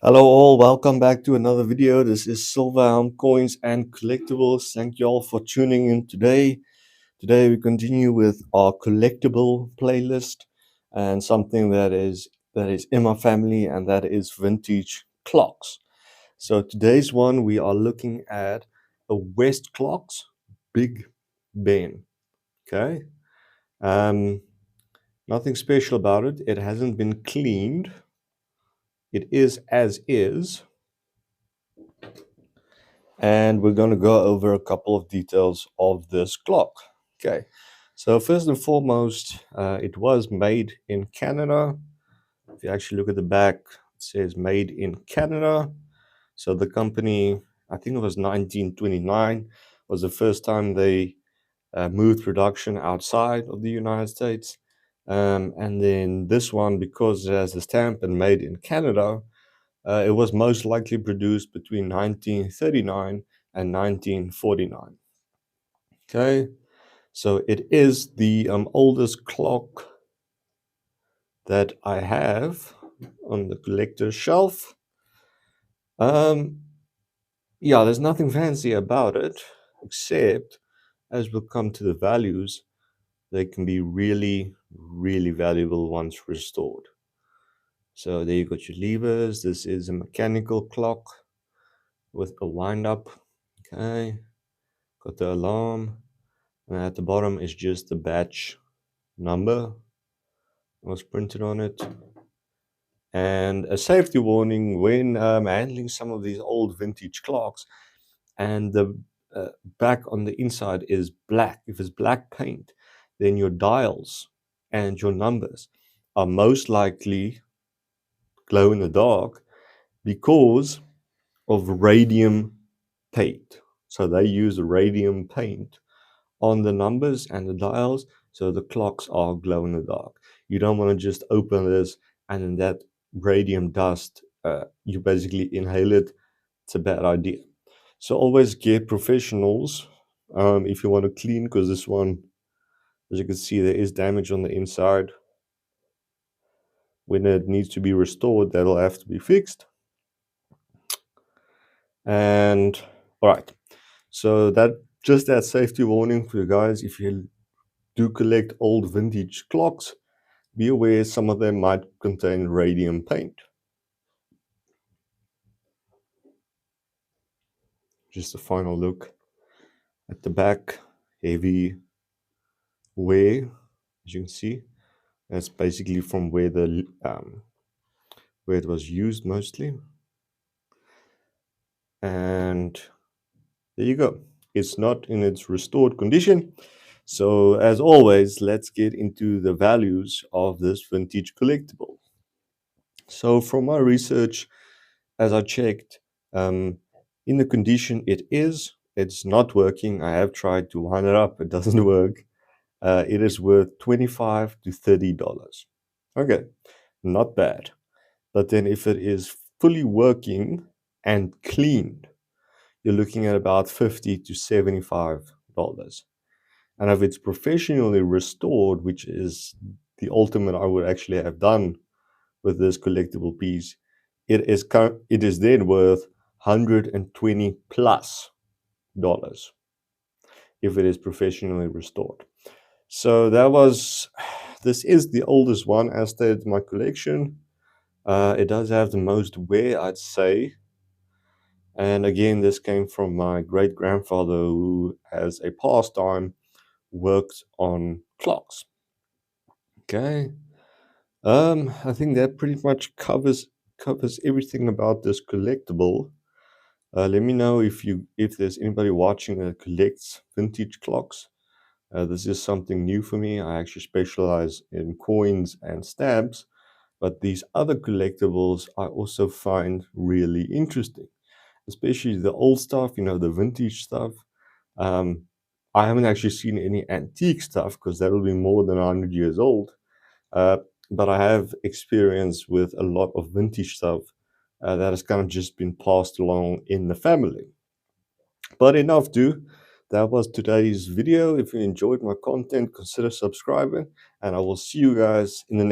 Hello all, welcome back to another video. This is SilverHelm Coins and Collectibles. Thank you all for tuning in today. Today we continue with our collectible playlist and something that is in my family, and that is vintage clocks. So today's one we are looking at a Westclox Big Ben. Okay. Nothing special about it. It hasn't been cleaned. It is as is. And we're going to go over a couple of details of this clock. Okay, so first and foremost, it was made in Canada. If you actually look at the back, it says made in Canada. So the company, I think it was 1929, was the first time they moved production outside of the United States. And then this one, because it has the stamp and made in Canada, it was most likely produced between 1939 and 1949. Okay, so it is the oldest clock that I have on the collector's shelf. Yeah, there's nothing fancy about it, except as we'll come to the values, they can be really, really valuable once restored. So there you got your levers. This is a mechanical clock with a wind up. Okay, got the alarm, and at the bottom is just the batch number was printed on it, and a safety warning when handling some of these old vintage clocks. And the back on the inside is black. If it's black paint, then your dials and your numbers are most likely glow in the dark because of radium paint. So they use radium paint on the numbers and the dials, so the clocks are glow in the dark. You don't want to just open this and then that radium dust, you basically inhale it. It's a bad idea. So always get professionals if you want to clean, because this one, as you can see, there is damage on the inside. When it needs to be restored, that'll have to be fixed. And all right, so that safety warning for you guys. If you do collect old vintage clocks, be aware some of them might contain radium paint. Just a final look at the back. Heavy wear, as you can see. That's basically from where it was used mostly. And there you go. It's not in its restored condition. So as always, let's get into the values of this vintage collectible. So from my research, as I checked, in the condition it's not working. I have tried to wind it up, it doesn't work. It is worth $25 to $30. Okay, not bad. But then if it is fully working and cleaned, you're looking at about $50 to $75. And if it's professionally restored, which is the ultimate I would actually have done with this collectible piece, it is then worth $120 plus if it is professionally restored. So this is the oldest one as stated in my collection. It does have the most wear, I'd say. And again, this came from my great grandfather, who, as a pastime, worked on clocks. Okay. I think that pretty much covers everything about this collectible. Let me know if there's anybody watching that collects vintage clocks. This is something new for me. I actually specialize in coins and stamps, but these other collectibles I also find really interesting, especially the old stuff, the vintage stuff. I haven't actually seen any antique stuff because that will be more than 100 years old. But I have experience with a lot of vintage stuff that has kind of just been passed along in the family. But enough do. That was today's video. If you enjoyed my content, consider subscribing, and I will see you guys in the next